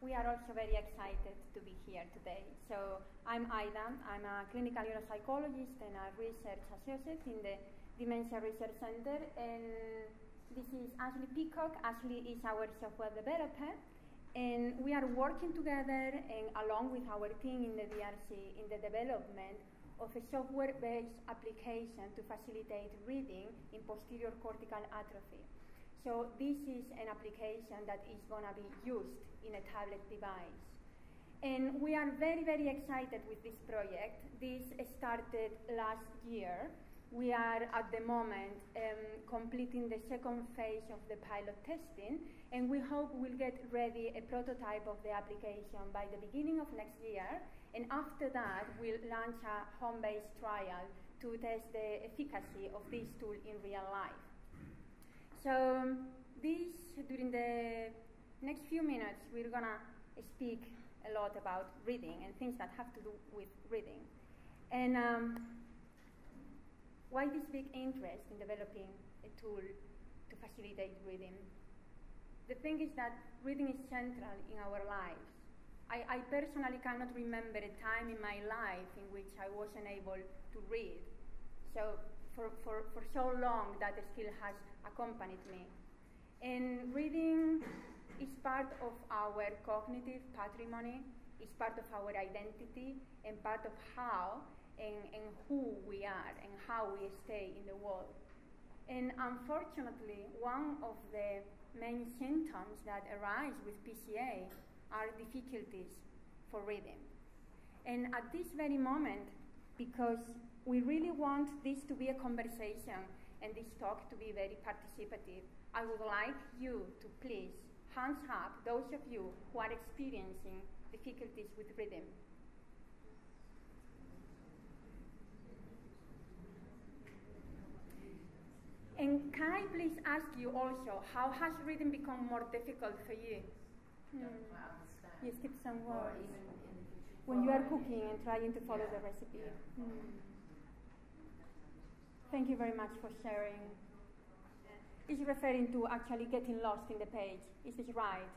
we are also very excited to be here today. So I'm Aida. I'm a clinical neuropsychologist and a research associate in the Dementia Research Center. And this is Ashley Peacock. Ashley is our software developer. And we are working together and along with our team in the DRC in the development of a software-based application to facilitate reading in posterior cortical atrophy. So this is an application that is going to be used in a tablet device. And we are very, very excited with this project. This started last year. We are at the moment completing the second phase of the pilot testing, and we hope we'll get ready a prototype of the application by the beginning of next year. And after that, we'll launch a home-based trial to test the efficacy of this tool in real life. So during the next few minutes, we're gonna speak a lot about reading and things that have to do with reading. And why this big interest in developing a tool to facilitate reading? The thing is that reading is central in our lives. I personally cannot remember a time in my life in which I wasn't able to read. So for so long that skill has accompanied me. And reading is part of our cognitive patrimony, is part of our identity, and part of how and who we are and how we stay in the world. And unfortunately, one of the main symptoms that arise with PCA are difficulties for reading. And at this very moment, because we really want this to be a conversation and this talk to be very participative, I would like you to please hands up those of you who are experiencing difficulties with reading. And can I please ask you also, how has reading become more difficult for you? You skip some words when you are cooking and trying to follow the recipe. Thank you very much for sharing. It's referring to actually getting lost in the page. Is this right?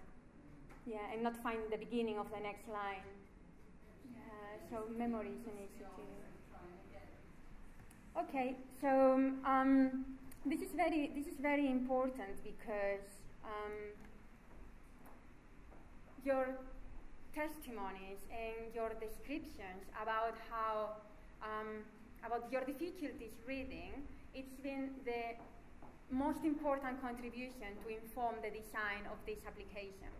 Yeah, and not finding the beginning of the next line. Yeah, so memory is an issue too. Okay, so this is very important because your testimonies and your descriptions about how about your difficulties reading, it's been the most important contribution to inform the design of this application.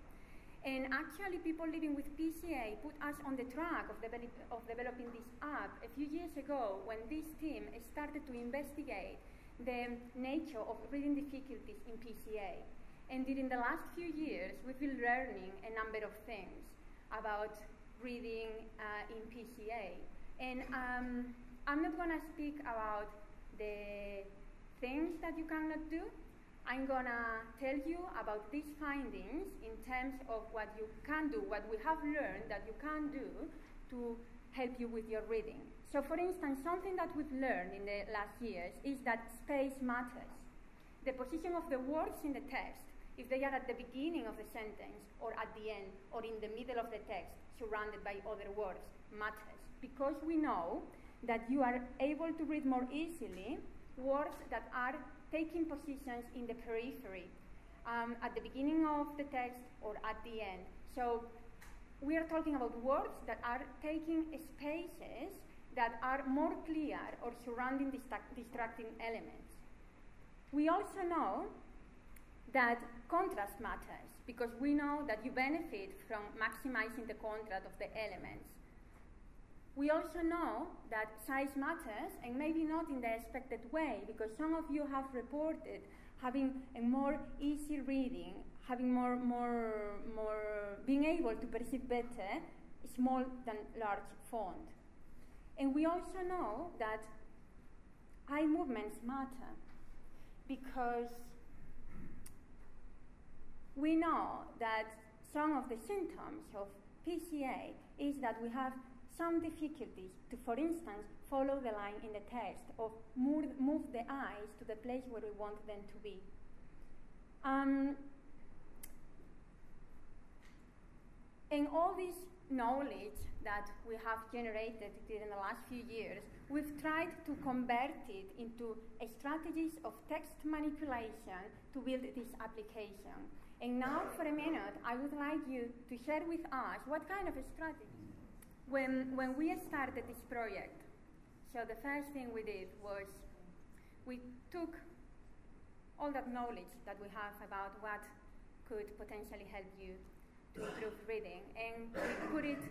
And actually, people living with PCA put us on the track of developing this app a few years ago when this team started to investigate the nature of reading difficulties in PCA. And during the last few years, we've been learning a number of things about reading in PCA. And I'm not going to speak about the things that you cannot do. I'm going to tell you about these findings in terms of what you can do, what we have learned that you can do to help you with your reading. So for instance, something that we've learned in the last years is that space matters. The position of the words in the text, if they are at the beginning of the sentence or at the end or in the middle of the text surrounded by other words, matters. Because we know that you are able to read more easily words that are taking positions in the periphery, at the beginning of the text or at the end. So we are talking about words that are taking spaces that are more clear or surrounding distracting elements. We also know that contrast matters because we know that you benefit from maximizing the contrast of the elements. We also know that size matters, and maybe not in the expected way, because some of you have reported having a more easy reading, having being able to perceive better small than large font. And we also know that eye movements matter, because we know that some of the symptoms of PCA is that we have some difficulties to, for instance, follow the line in the text or move the eyes to the place where we want them to be. And all this knowledge that we have generated in the last few years, we've tried to convert it into strategies of text manipulation to build this application. And now, for a minute, I would like you to share with us what kind of a strategy. When we started this project, so the first thing we did was we took all that knowledge that we have about what could potentially help you to improve reading, and we put it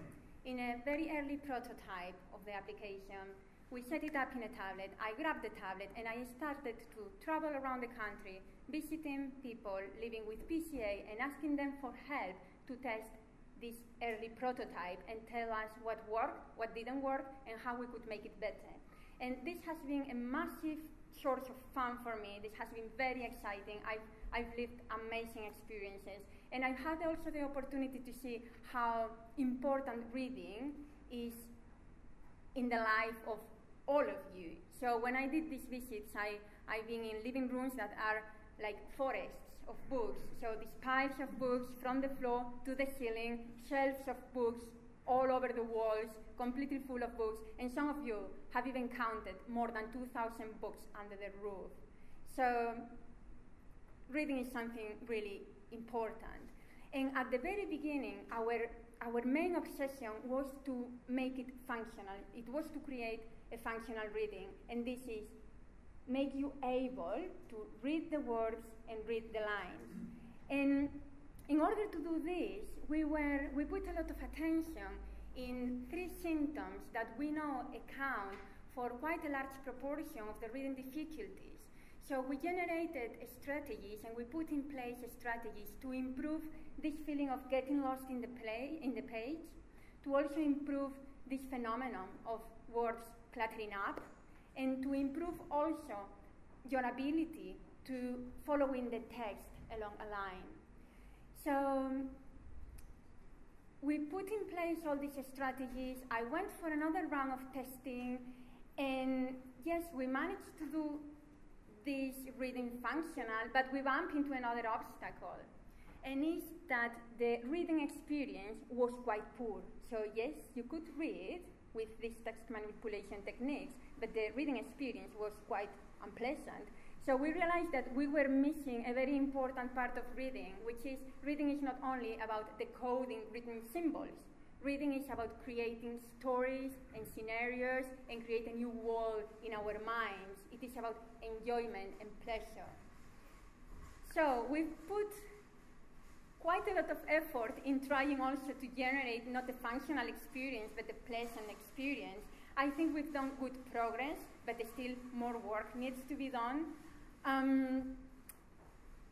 in a very early prototype of the application. We set it up in a tablet. I grabbed the tablet and I started to travel around the country, visiting people living with PCA and asking them for help to test this early prototype and tell us what worked, what didn't work, and how we could make it better. And this has been a massive source of fun for me. This has been very exciting. I've lived amazing experiences. And I've had also the opportunity to see how important reading is in the life of all of you. So when I did these visits, I've been in living rooms that are like forests of books. So these piles of books from the floor to the ceiling, shelves of books all over the walls, completely full of books. And some of you have even counted more than 2,000 books under the roof. So reading is something really important. And at the very beginning, our main obsession was to make it functional. It was to create a functional reading. And this is make you able to read the words and read the lines. And in order to do this, we put a lot of attention in 3 symptoms that we know account for quite a large proportion of the reading difficulties. So we generated strategies and we put in place strategies to improve this feeling of getting lost in the page, to also improve this phenomenon of words cluttering up, and to improve also your ability to follow in the text along a line. So we put in place all these strategies. I went for another round of testing, and yes, we managed to do this reading functional, but we bumped into another obstacle, and it's that the reading experience was quite poor. So yes, you could read with these text manipulation techniques, but the reading experience was quite unpleasant. So we realized that we were missing a very important part of reading, which is reading is not only about decoding written symbols. Reading is about creating stories and scenarios and create a new world in our minds. It is about enjoyment and pleasure. So we've put quite a lot of effort in trying also to generate not a functional experience, but a pleasant experience. I think we've done good progress, but still more work needs to be done. And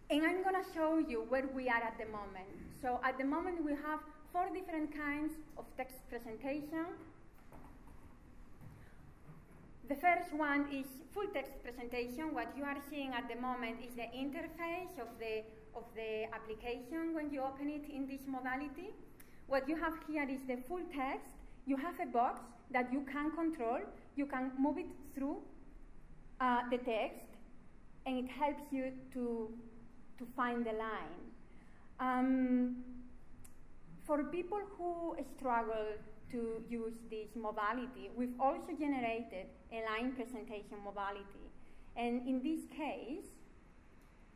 I'm going to show you where we are at the moment. So at the moment, we have 4 different kinds of text presentation. The first one is full text presentation. What you are seeing at the moment is the interface of the application when you open it in this modality. What you have here is the full text. You have a box that you can control. You can move it through the text, and it helps you to find the line. For people who struggle to use this modality, we've also generated a line presentation modality. And in this case,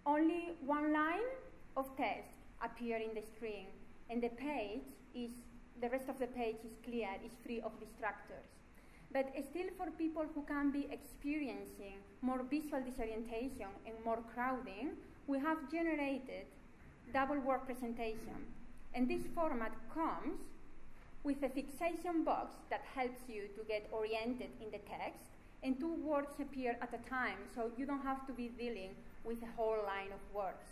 only 1 line of text appears in the screen, and the rest of the page is clear, is free of distractors. But still, for people who can be experiencing more visual disorientation and more crowding, we have generated double word presentation. And this format comes with a fixation box that helps you to get oriented in the text, and 2 words appear at a time, so you don't have to be dealing with a whole line of words.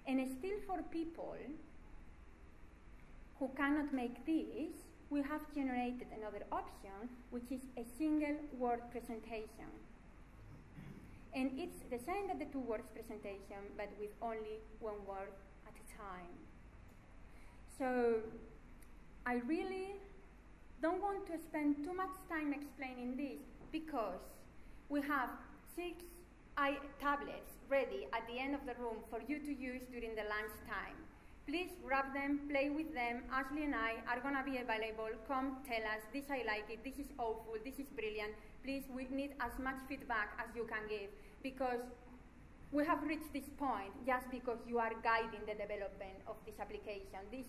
And still, for people who cannot make this, we have generated another option, which is a single word presentation. And it's the same as the 2 words presentation, but with only 1 word at a time. So I really don't want to spend too much time explaining this, because we have 6 tablets ready at the end of the room for you to use during the lunch time. Please grab them, play with them. Ashley and I are going to be available. Come tell us, this I like it, this is awful, this is brilliant. Please, we need as much feedback as you can give, because we have reached this point just because you are guiding the development of this application. This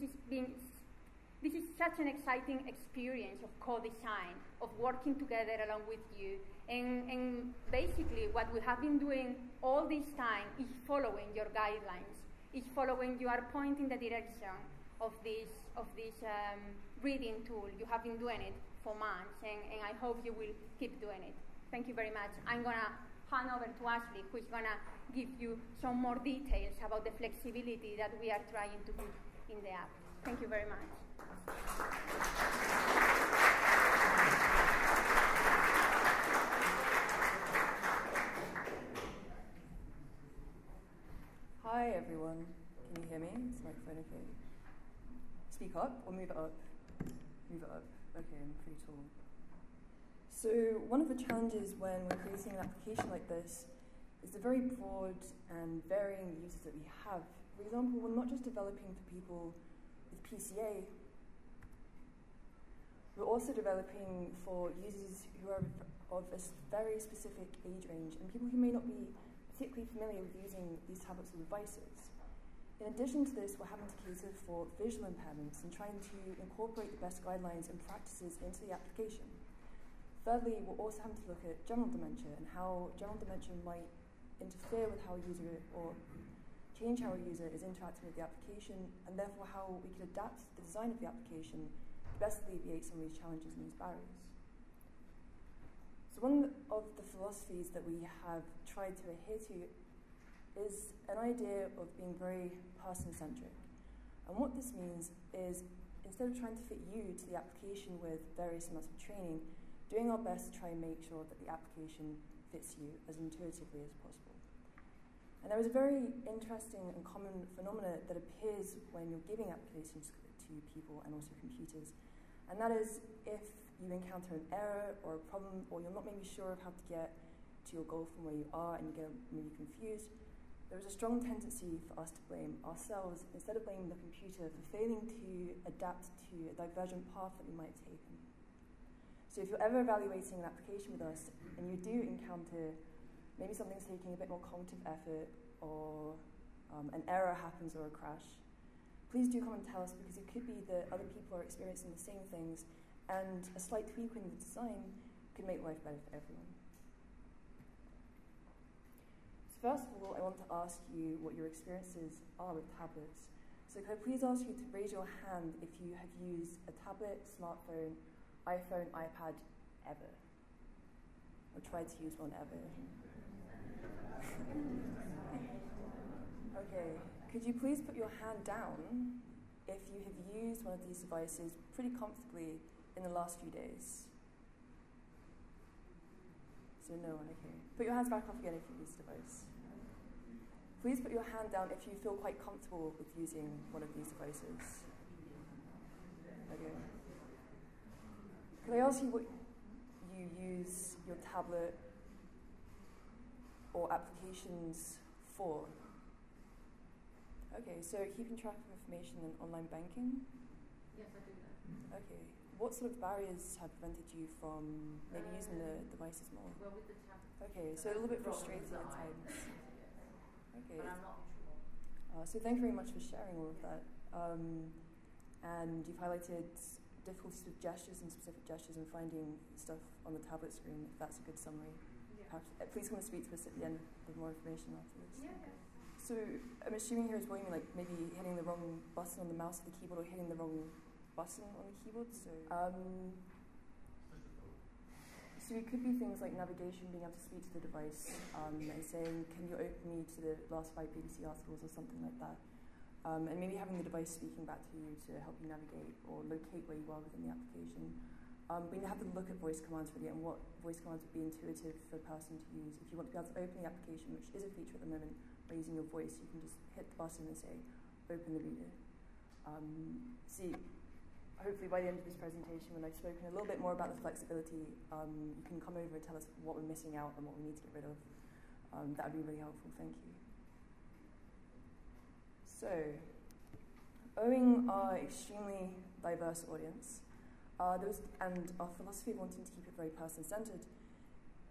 is such an exciting experience of co-design, of working together along with you. And basically what we have been doing all this time is following your guidelines, is following, you are pointing the direction of this reading tool. You have been doing it for months, and I hope you will keep doing it. Thank you very much. I'm going to hand over to Ashley, who is going to give you some more details about the flexibility that we are trying to put in the app. Thank you very much. Hi everyone, can you hear me? Is the microphone okay? Speak up or move it up? Move it up. Okay, I'm pretty tall. So one of the challenges when we're creating an application like this is the very broad and varying uses that we have. For example, we're not just developing for people with PCA, we're also developing for users who are of a very specific age range and people who may not be particularly familiar with using these tablets or devices. In addition to this, we're having to cater for visual impairments and trying to incorporate the best guidelines and practices into the application. Thirdly, we're also having to look at general dementia and how general dementia might interfere with how a user, or change how a user is interacting with the application, and therefore how we can adapt the design of the application to best alleviate some of these challenges and these barriers. So one of the philosophies that we have tried to adhere to is an idea of being very person-centric. And what this means is, instead of trying to fit you to the application with various amounts of training, doing our best to try and make sure that the application fits you as intuitively as possible. And there is a very interesting and common phenomena that appears when you're giving applications to people and also computers. And that is, if you encounter an error or a problem, or you're not maybe sure of how to get to your goal from where you are and you get maybe confused, there is a strong tendency for us to blame ourselves instead of blaming the computer for failing to adapt to a divergent path that we might have taken. So if you're ever evaluating an application with us and you do encounter maybe something's taking a bit more cognitive effort, or an error happens or a crash, please do come and tell us, because it could be that other people are experiencing the same things and a slight tweak in the design could make life better for everyone. So first of all, I want to ask you what your experiences are with tablets. So could I please ask you to raise your hand if you have used a tablet, smartphone, iPhone, iPad, ever? Or tried to use one ever? Okay, could you please put your hand down if you have used one of these devices pretty comfortably in the last few days? So no one, okay. Put your hands back up again if you use the device. Please put your hand down if you feel quite comfortable with using one of these devices. Okay. Could I ask you what you use your tablet or applications for? Okay, so keeping track of information and online banking? Yes, I do that. Okay. What sort of barriers have prevented you from maybe using the devices more? Well, with the tablet. Okay, so a little bit frustrating at times. Okay. But I'm not sure. So thank you very much for sharing all of that. And you've highlighted difficulties with gestures and specific gestures and finding stuff on the tablet screen, if that's a good summary. Yeah. Perhaps, please come and speak to us at the end with more information after this. Yeah. So I'm assuming here as well you mean like maybe hitting the wrong button on the mouse of the keyboard or hitting the wrong button on the keyboard. So it could be things like navigation, being able to speak to the device and saying, can you open me to the last 5 BBC articles or something like that. And maybe having the device speaking back to you to help you navigate or locate where you are within the application. But you have to look at voice commands really and what voice commands would be intuitive for a person to use. If you want to be able to open the application, which is a feature at the moment, by using your voice, you can just hit the button and say, open the reader. See, hopefully by the end of this presentation, when I've spoken a little bit more about the flexibility, you can come over and tell us what we're missing out and what we need to get rid of. That would be really helpful, thank you. So, Owing our extremely diverse audience, and our philosophy of wanting to keep it very person-centered,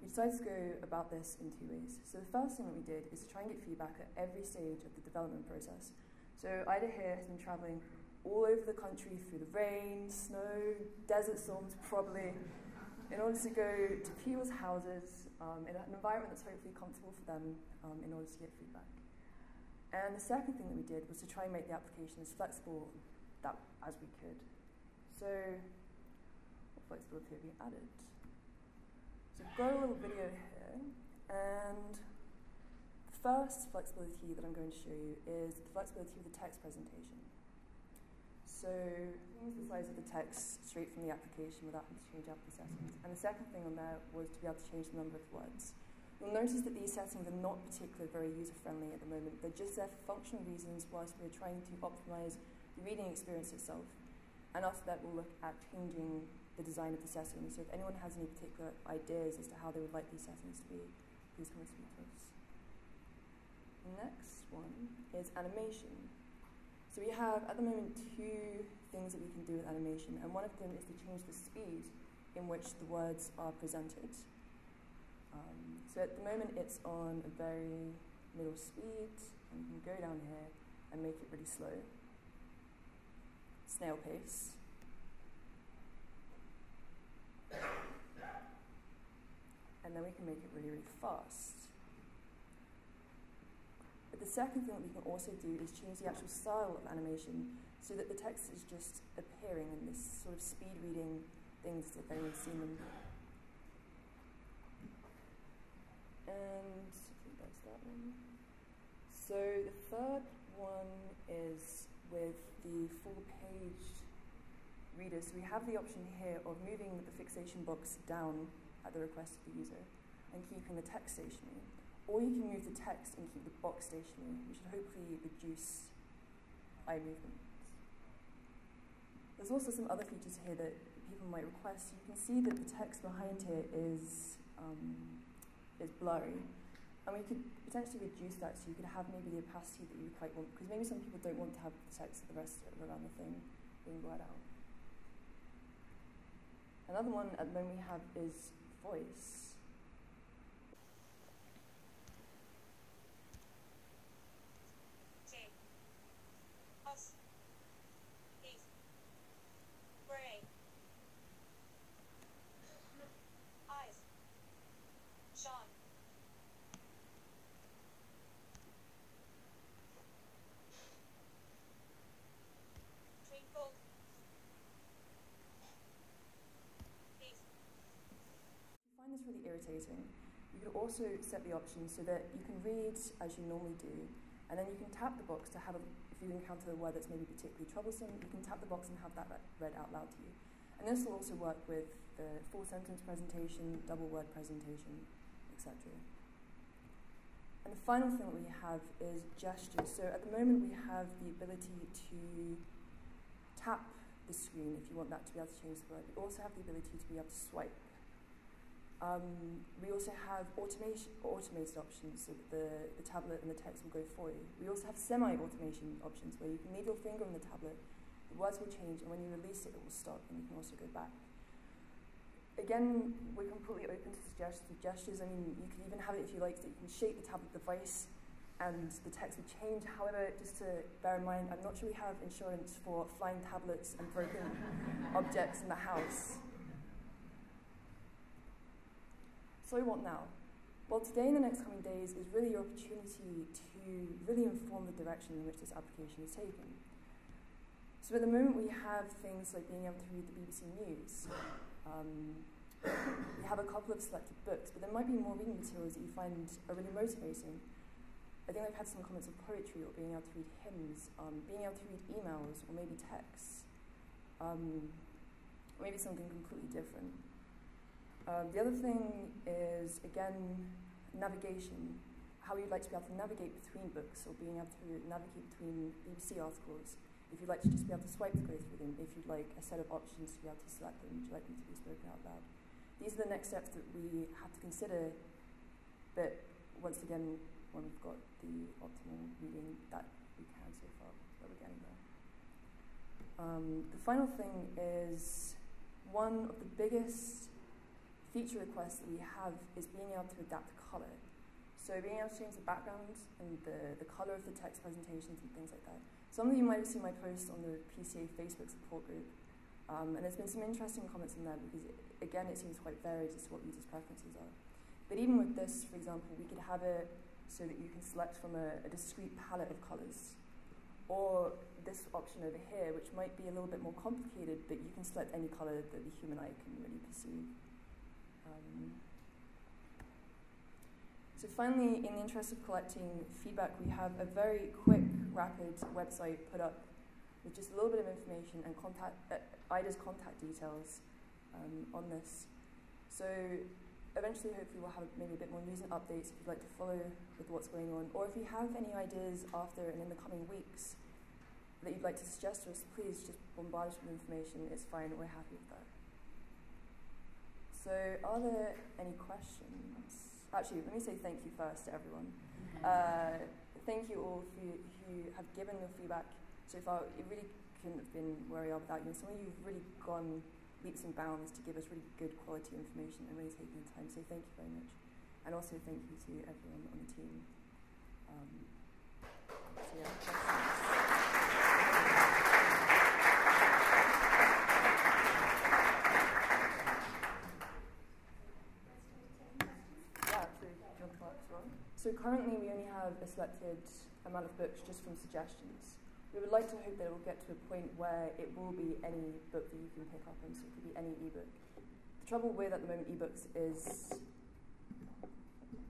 we decided to go about this in two ways. So the first thing that we did is to try and get feedback at every stage of the development process. So Aida here has been traveling all over the country through the rain, snow, desert storms probably, in order to go to people's houses in an environment that's hopefully comfortable for them in order to get feedback. And the second thing that we did was to try and make the application as flexible as we could. So what flexibility have we added? So I've got a little video here, and the first flexibility that I'm going to show you is the flexibility of the text presentation. So use the size of the text straight from the application without having to change out the settings. And the second thing on there was to be able to change the number of words. You'll notice that these settings are not particularly very user-friendly at the moment. They're just there for functional reasons whilst we're trying to optimize the reading experience itself. And after that, we'll look at changing the design of the settings. So if anyone has any particular ideas as to how they would like these settings to be, please come and speak to us. The next one is animation. So we have, at the moment, two things that we can do with animation, and one of them is to change the speed in which the words are presented. So at the moment, it's on a very middle speed, and you can go down here and make it really slow. Snail pace. And then we can make it really, really fast. But the second thing that we can also do is change the actual style of animation so that the text is just appearing in this sort of speed reading things if anyone's seen them. And I think that's that one. So the third one is with the full page reader. So we have the option here of moving the fixation box down at the request of the user and keeping the text stationary. Or you can move the text and keep the box stationary, which should hopefully reduce eye movement. There's also some other features here that people might request. You can see that the text behind here is blurry. And we could potentially reduce that so you could have maybe the opacity that you would quite want, because maybe some people don't want to have the text of the rest around the thing being blurred out. Another one at the moment we have is voice. This really irritating. You could also set the option so that you can read as you normally do, and then you can tap the box to have if you encounter a word that's maybe particularly troublesome, you can tap the box and have that read out loud to you. And this will also work with the full sentence presentation, double word presentation, etc. And the final thing that we have is gestures. So at the moment we have the ability to tap the screen if you want that to be able to change the word. We also have the ability to be able to swipe. We also have automated options so that the tablet and the text will go for you. We also have semi-automation options where you can leave your finger on the tablet, the words will change, and when you release it, it will stop, and you can also go back. Again, we're completely open to gestures. I mean, you can even have it if you like, that you can shake the tablet device and the text will change. However, just to bear in mind, I'm not sure we have insurance for flying tablets and broken objects in the house. So what now? Well, today and the next coming days is really your opportunity to really inform the direction in which this application is taken. So at the moment we have things like being able to read the BBC News. We have a couple of selected books, but there might be more reading materials that you find are really motivating. I think I've had some comments on poetry or being able to read hymns, being able to read emails or maybe texts, or maybe something completely different. The other thing is, again, navigation. How you'd like to be able to navigate between books or being able to navigate between BBC articles. If you'd like to just be able to swipe to go through them. If you'd like a set of options to be able to select them. Would you like them to be spoken out loud? These are the next steps that we have to consider. But once again, when we've got the optimal reading that we can so far, but we're getting there. The final thing is one of the biggest feature requests that we have is being able to adapt colour. So being able to change the background and the colour of the text presentations and things like that. Some of you might have seen my post on the PCA Facebook Support Group, and there's been some interesting comments in there because, again, it seems quite varied as to what users' preferences are. But even with this, for example, we could have it so that you can select from a discrete palette of colours. Or this option over here, which might be a little bit more complicated, but you can select any colour that the human eye can really perceive. So finally, in the interest of collecting feedback, we have a very quick, rapid website put up with just a little bit of information and Aida's contact details on this. So eventually, hopefully, we'll have maybe a bit more news and updates if you'd like to follow with what's going on. Or if you have any ideas after and in the coming weeks that you'd like to suggest to us, please just bombard us with information. It's fine, we're happy with that. So are there any questions? Actually, let me say thank you first to everyone. Thank you all who have given your feedback so far. It really couldn't have been where we are without you. And some of you have really gone leaps and bounds to give us really good quality information and really taking the time. So thank you very much. And also thank you to everyone on the team. So yeah, so currently we only have a selected amount of books just from suggestions. We would like to hope that it will get to a point where it will be any book that you can pick up on, so it could be any ebook. The trouble with, at the moment, ebooks is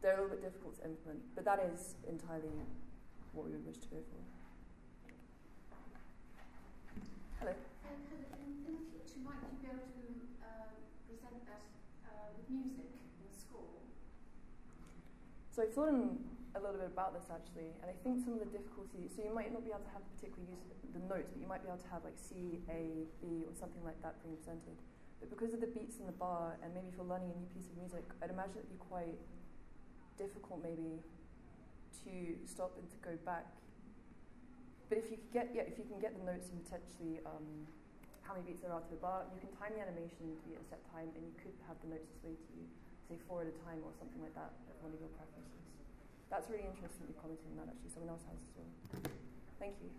they're a little bit difficult to implement, but that is entirely what we would wish to go for. Hello. In the future, might you be able to present that with music in school? So I've thought a little bit about this actually, and I think some of the difficulties, so you might not be able to have particularly use the notes, but you might be able to have like C, A, B, or something like that being presented. But because of the beats in the bar, and maybe if you're learning a new piece of music, I'd imagine it'd be quite difficult maybe to stop and to go back. But if you could get, if you can get the notes and potentially how many beats there are to the bar, you can time the animation to be at a set time, and you could have the notes displayed to you, say 4 at a time or something like that, at one of your preferences. That's really interesting that you commented on that actually, someone else has as well. Thank you.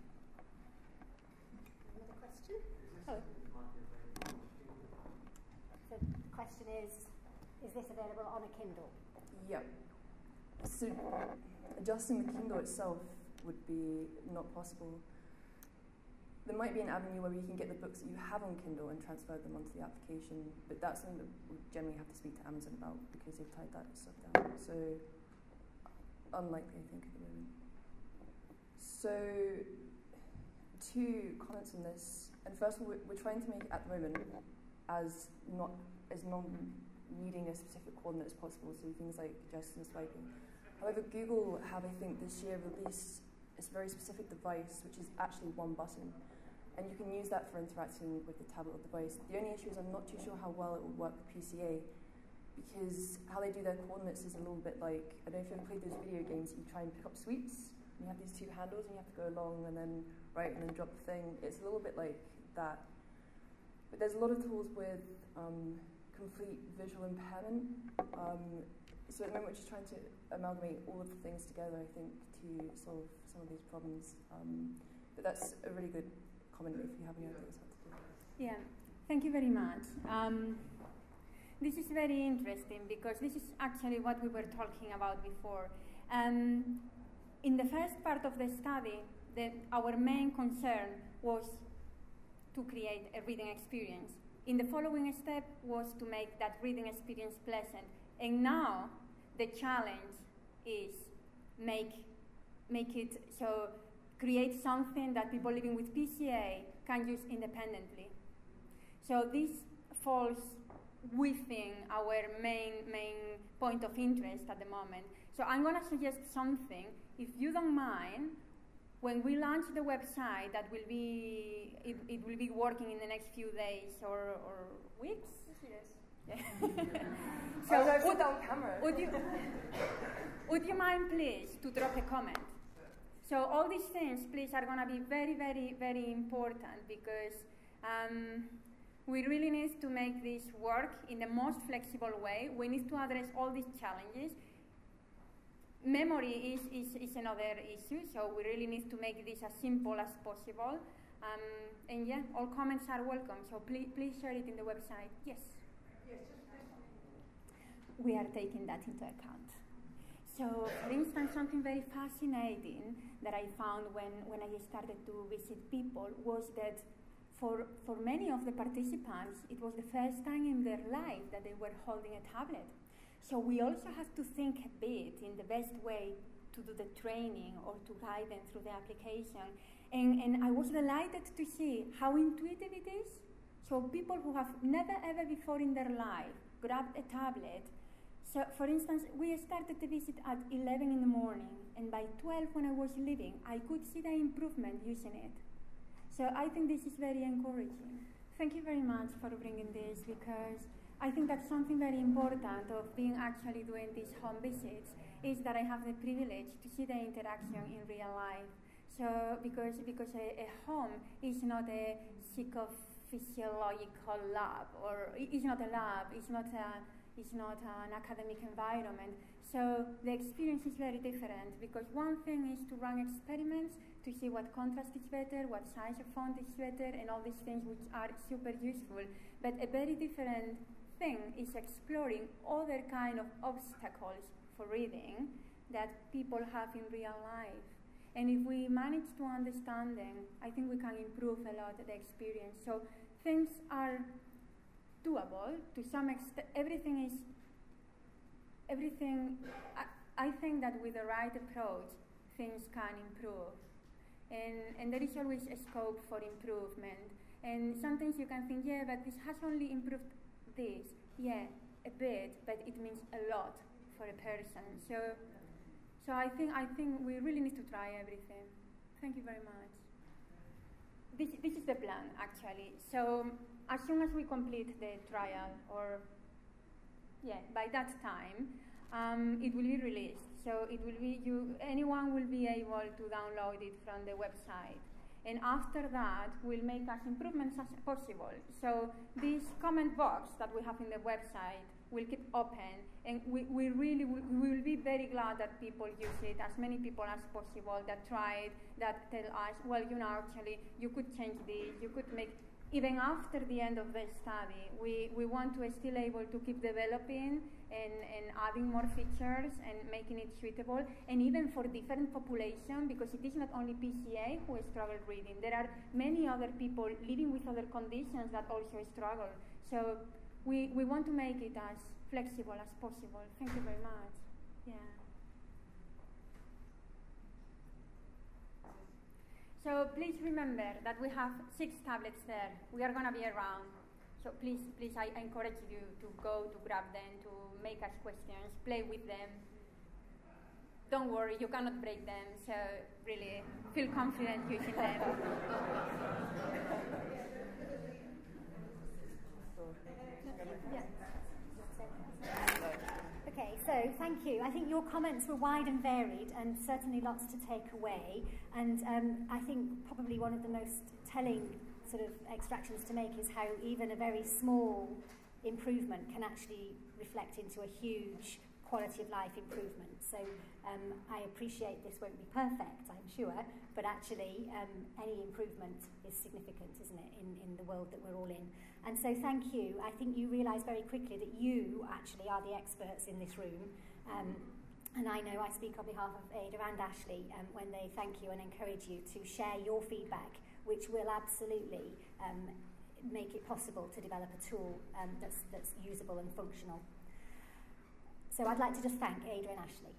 Another question? Oh. So the question is this available on a Kindle? Yeah. So adjusting the Kindle itself would be not possible. There might be an avenue where we can get the books that you have on Kindle and transfer them onto the application, but that's something that we generally have to speak to Amazon about because they've tied that stuff down. So unlikely, I think, at the moment. So 2 comments on this. And first of all, we're trying to make it at the moment as non-needing a specific coordinate as possible, so things like gesture and swiping. However, Google have, I think, this year released a very specific device, which is actually one button. And you can use that for interacting with the tablet or device. The only issue is I'm not too sure how well it will work with PCA, because how they do their coordinates is a little bit like, I don't know if you've ever played those video games that you try and pick up sweeps, and you have these 2 handles and you have to go along and then right and then drop the thing. It's a little bit like that. But there's a lot of tools with complete visual impairment. So at the moment we're just trying to amalgamate all of the things together, I think, to solve some of these problems. But that's a really good comment if you have any ideas how to do that. Yeah, thank you very much. This is very interesting because this is actually what we were talking about before. In the first part of the study, our main concern was to create a reading experience. In the following step was to make that reading experience pleasant. And now the challenge is make it so, create something that people living with PCA can use independently. So this falls within our main point of interest at the moment. So I'm going to suggest something, if you don't mind. When we launch the website, that will be it will be working in the next few days or weeks. Yes. Yeah. So put on camera. Would you mind please to drop a comment? So all these things, please, are going to be very, very, very important because we really need to make this work in the most flexible way. We need to address all these challenges. Memory is another issue, so we really need to make this as simple as possible. And yeah, all comments are welcome, so please share it in the website. Yes? Yes, just this one. We are taking that into account. So, for instance, something very fascinating that I found when I started to visit people was that for many of the participants, it was the first time in their life that they were holding a tablet. So we also have to think a bit in the best way to do the training or to guide them through the application. And I was delighted to see how intuitive it is. So people who have never ever before in their life grabbed a tablet. So for instance, we started the visit at 11 in the morning, and by 12 when I was leaving, I could see the improvement using it. So I think this is very encouraging. Thank you very much for bringing this, because I think that's something very important of being actually doing these home visits, is that I have the privilege to see the interaction in real life. So because a home is not a psychophysiological lab, or it's not a lab, it's not an academic environment. So the experience is very different, because one thing is to run experiments to see what contrast is better, what size of font is better, and all these things which are super useful. But a very different thing is exploring other kind of obstacles for reading that people have in real life. And if we manage to understand them, I think we can improve a lot the experience. So things are doable to some extent. I think that with the right approach, things can improve. And there is always a scope for improvement. And sometimes you can think, yeah, but this has only improved this. Yeah, a bit, but it means a lot for a person. So I think we really need to try everything. Thank you very much. This is the plan, actually. So as soon as we complete the trial, or by that time, it will be released. So it will be anyone will be able to download it from the website. And after that, we'll make as improvements as possible. So this comment box that we have in the website will keep open, and we will be very glad that people use it, as many people as possible that try it, that tell us, well, actually, you could change this, you could make, even after the end of the study, we want to still able to keep developing and adding more features and making it suitable, and even for different populations, because it is not only PCA who struggle reading. There are many other people living with other conditions that also struggle. So we want to make it as flexible as possible. Thank you very much. Yeah. So please remember that we have 6 tablets there. We are going to be around. So please, I encourage you to go to grab them, to make us questions, play with them. Don't worry, you cannot break them, so really feel confident using them. Okay, so thank you. I think your comments were wide and varied, and certainly lots to take away. And I think probably one of the most telling sort of extractions to make is how even a very small improvement can actually reflect into a huge quality of life improvement. So I appreciate this won't be perfect, I'm sure, but actually any improvement is significant, isn't it, in the world that we're all in. And so thank you. I think you realise very quickly that you actually are the experts in this room. And I know I speak on behalf of Aida and Ashley when they thank you and encourage you to share your feedback, which will absolutely make it possible to develop a tool that's usable and functional. So I'd like to just thank Aida and Ashley.